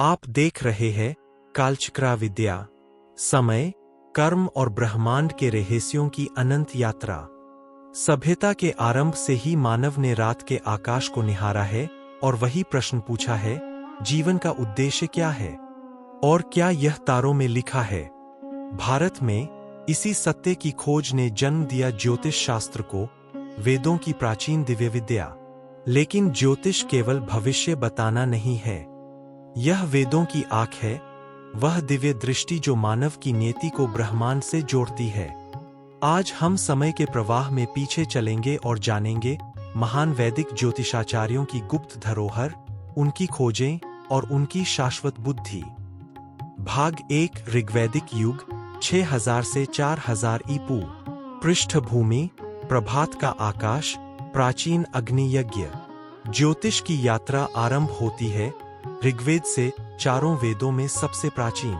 आप देख रहे हैं कालचक्र विद्या, समय, कर्म और ब्रह्मांड के रहस्यों की अनंत यात्रा। सभ्यता के आरंभ से ही मानव ने रात के आकाश को निहारा है और वही प्रश्न पूछा है, जीवन का उद्देश्य क्या है और क्या यह तारों में लिखा है। भारत में इसी सत्य की खोज ने जन्म दिया ज्योतिष शास्त्र को, वेदों की प्राचीन दिव्य विद्या। लेकिन ज्योतिष केवल भविष्य बताना नहीं है, यह वेदों की आंख है, वह दिव्य दृष्टि जो मानव की नियति को ब्रह्मांड से जोड़ती है। आज हम समय के प्रवाह में पीछे चलेंगे और जानेंगे महान वैदिक ज्योतिषाचार्यों की गुप्त धरोहर, उनकी खोजें और उनकी शाश्वत बुद्धि। भाग 1 ऋग्वैदिक युग 6000 से 4000 ईपू। पृष्ठभूमि, प्रभात का आकाश, प्राचीन अग्नि यज्ञ। ज्योतिष की यात्रा आरंभ होती है ऋग्वेद से, चारों वेदों में सबसे प्राचीन।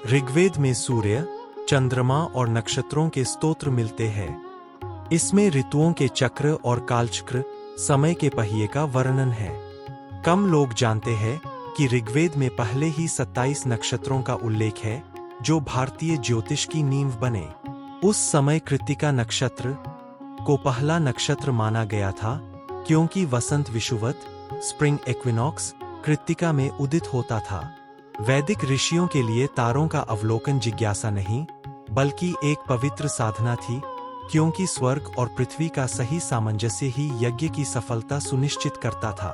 ऋग्वेद में सूर्य, चंद्रमा और नक्षत्रों के स्तोत्र मिलते हैं। इसमें ऋतुओं के चक्र और कालचक्र, समय के पहिए का वर्णन है। कम लोग जानते हैं कि ऋग्वेद में पहले ही 27 नक्षत्रों का उल्लेख है, जो भारतीय ज्योतिष की नींव बने। उस समय कृत्तिका नक्षत्र को पहला नक्षत्र माना गया था, क्योंकि वसंत विषुवत, स्प्रिंग एक्विनॉक्स, कृत्तिका में उदित होता था। वैदिक ऋषियों के लिए तारों का अवलोकन जिज्ञासा नहीं, बल्कि एक पवित्र साधना थी, क्योंकि स्वर्ग और पृथ्वी का सही सामंजस्य ही यज्ञ की सफलता सुनिश्चित करता था।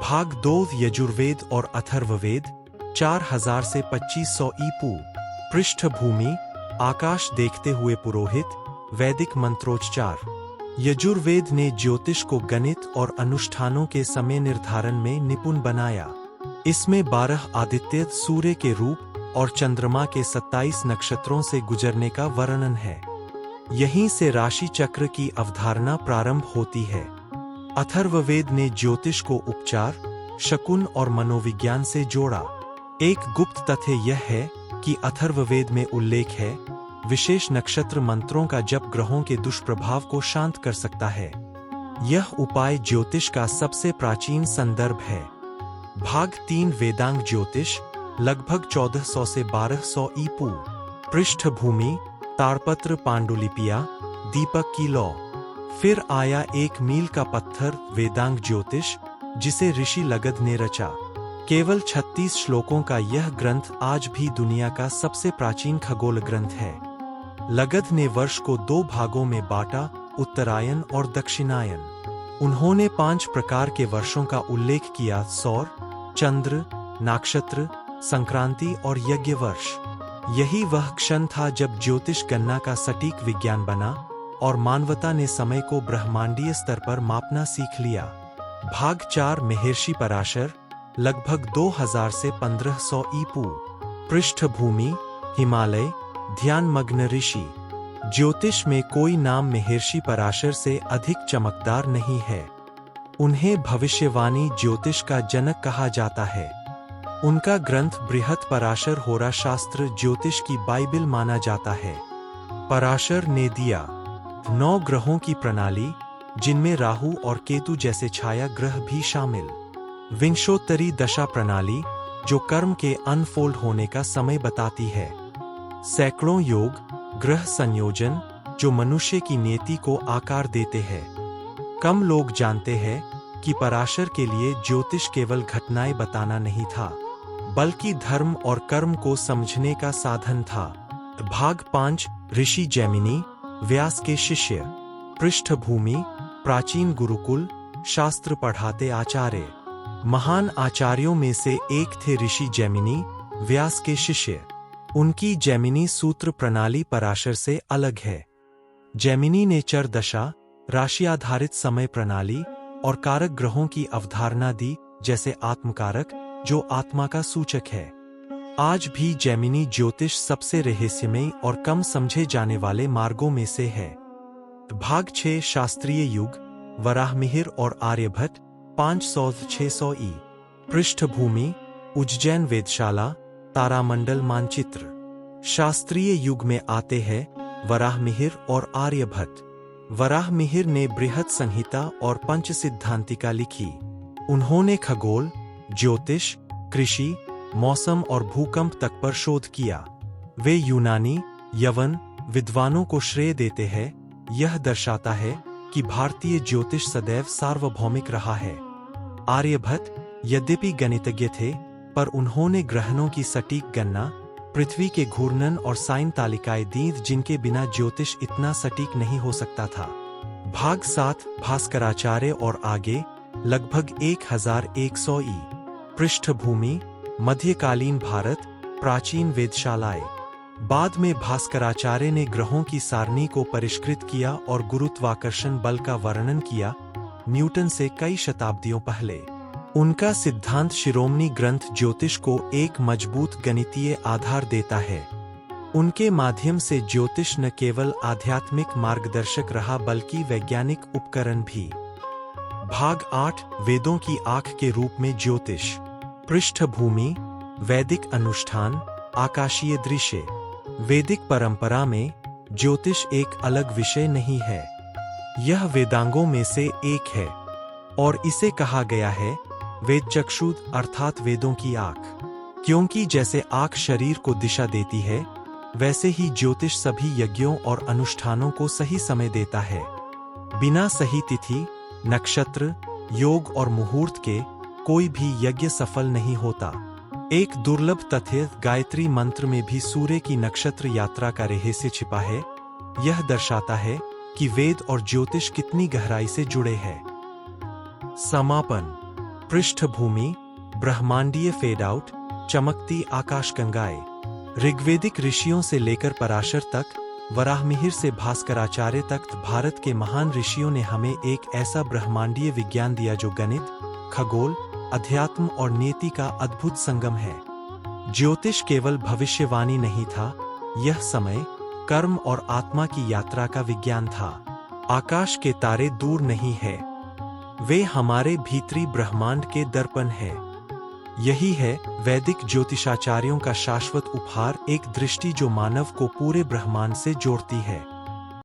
भाग 2 यजुर्वेद और अथर्ववेद 4000 से 2500 ईपू। पृष्ठभूमि, आकाश देखते हुए पुरोहित, वैदिक मंत्रोच्चार। यजुर्वेद ने ज्योतिष को गणित और अनुष्ठानों के समय निर्धारण में निपुण बनाया। इसमें 12 आदित्य सूर्य के रूप और चंद्रमा के 27 नक्षत्रों से गुजरने का वर्णन है। यहीं से राशि चक्र की अवधारणा प्रारंभ होती है। अथर्ववेद ने ज्योतिष को उपचार, शकुन और मनोविज्ञान से जोड़ा। एक गुप्त तथ्य यह है कि अथर्ववेद में उल्लेख है, विशेष नक्षत्र मंत्रों का जप ग्रहों के दुष्प्रभाव को शांत कर सकता है। यह उपाय ज्योतिष का सबसे प्राचीन संदर्भ है। भाग 3 वेदांग ज्योतिष, लगभग 1400 से 1200 ईपू। पृष्ठभूमि, ताड़पत्र पांडुलिपियां, दीपक की लौ। फिर आया 1 मील का पत्थर वेदांग ज्योतिष, जिसे ऋषि लगध ने रचा। केवल 36 श्लोकों का यह ग्रंथ आज भी दुनिया का सबसे प्राचीन खगोल ग्रंथ है। लगध ने वर्ष को 2 भागों में बांटा, उत्तरायण और दक्षिणायन। उन्होंने 5 प्रकार के वर्षों का उल्लेख किया: सौर, चंद्र, नक्षत्र, संक्रांति और यज्ञ वर्ष। यही वह क्षण था जब ज्योतिष गणना का सटीक विज्ञान बना और मानवता ने समय को ब्रह्मांडीय स्तर पर मापना सीख लिया। भाग 4 महर्षि पराशर, लगभग 2000 से 1500 ईपू। पृष्ठभूमि, हिमालय, ध्यानमग्न ऋषि। ज्योतिष में कोई नाम महर्षि पराशर से अधिक चमकदार नहीं है। उन्हें भविष्यवाणी ज्योतिष का जनक कहा जाता है। उनका ग्रंथ बृहत पराशर होरा शास्त्र ज्योतिष की बाइबिल माना जाता है। पराशर ने दिया 9 ग्रहों की प्रणाली, जिनमें राहु और केतु जैसे छाया ग्रह भी शामिल। विंशोत्तरी दशा प्रणाली, जो कर्म के अनफोल्ड होने का समय बताती है। सैकड़ों योग, ग्रह संयोजन, जो मनुष्य की नियति को आकार देते हैं। कम लोग जानते हैं कि पराशर के लिए ज्योतिष केवल घटनाएं बताना नहीं था, बल्कि धर्म और कर्म को समझने का साधन था। भाग 5 ऋषि जैमिनी, व्यास के शिष्य। पृष्ठभूमि, प्राचीन गुरुकुल, शास्त्र पढ़ाते आचार्य। महान आचार्यों में से एक थे ऋषि जैमिनी, व्यास के शिष्य। उनकी जैमिनी सूत्र प्रणाली पराशर से अलग है। जैमिनी ने चर दशा, राशि आधारित समय प्रणाली और कारक ग्रहों की अवधारणा दी, जैसे आत्मकारक, जो आत्मा का सूचक है। आज भी जैमिनी ज्योतिष सबसे रहस्यमयी और कम समझे जाने वाले मार्गों में से है। भाग 6 शास्त्रीय युग, वराहमिहिर और आर्यभट्ट, 500 से 600 ई। पृष्ठभूमि, उज्जैन वेधशाला, तारामंडल मानचित्र। शास्त्रीय युग में आते हैं वराहमिहिर और आर्यभट्ट। वराहमिहिर ने बृहत संहिता और पंच सिद्धांतिका लिखी। उन्होंने खगोल, ज्योतिष, कृषि, मौसम और भूकंप तक पर शोध किया। वे यूनानी, यवन विद्वानों को श्रेय देते हैं। यह दर्शाता है कि भारतीय ज्योतिष सदैव सार्वभौमिक रहा है। आर्यभट्ट यद्यपि गणितज्ञ थे, पर उन्होंने ग्रहणों की सटीक गणना, पृथ्वी के घूर्णन और साइन तालिकाएं दी जिनके बिना ज्योतिष इतना सटीक नहीं हो सकता था। भाग 7 भास्कराचार्य और आगे लगभग 1100 ई. पृष्ठभूमि मध्यकालीन भारत, प्राचीन वेधशालाएं। बाद में भास्कराचार्य ने ग्रहों की सारणी को परिष्कृत किया और गुरुत्वाकर्षण बल का वर्णन किया, न्यूटन से कई शताब्दियों पहले। उनका सिद्धांत शिरोमणि ग्रंथ ज्योतिष को एक मजबूत गणितीय आधार देता है। उनके माध्यम से ज्योतिष न केवल आध्यात्मिक मार्गदर्शक रहा बल्कि वैज्ञानिक उपकरण भी। भाग 8 वेदों की आंख के रूप में ज्योतिष। पृष्ठभूमि वैदिक अनुष्ठान, आकाशीय दृश्य। वैदिक परंपरा में ज्योतिष एक अलग विषय नहीं है, यह वेदांगों में से एक है और इसे कहा गया है वेद चक्षु अर्थात वेदों की आंख। क्योंकि जैसे आंख शरीर को दिशा देती है, वैसे ही ज्योतिष सभी यज्ञों और अनुष्ठानों को सही समय देता है। बिना सही तिथि, नक्षत्र, योग और मुहूर्त के कोई भी यज्ञ सफल नहीं होता। एक दुर्लभ तथ्य गायत्री मंत्र में भी सूर्य की नक्षत्र यात्रा का रहस्य छिपा है। यह दर्शाता है कि वेद और ज्योतिष कितनी गहराई से जुड़े हैं। समापन। पृष्ठभूमि ब्रह्मांडीय फेड आउट, चमकती आकाशगंगाएं। ऋग्वेदिक ऋषियों से लेकर पराशर तक, वराहमिहिर से भास्कराचार्य तक भारत के महान ऋषियों ने हमें एक ऐसा ब्रह्मांडीय विज्ञान दिया जो गणित, खगोल, अध्यात्म और नियति का अद्भुत संगम है। ज्योतिष केवल भविष्यवाणी नहीं था, यह समय, कर्म और आत्मा की यात्रा का विज्ञान था। आकाश के तारे दूर नहीं है, वे हमारे भीतरी ब्रह्मांड के दर्पण है। यही है वैदिक ज्योतिषाचार्यों का शाश्वत उपहार, एक दृष्टि जो मानव को पूरे ब्रह्मांड से जोड़ती है।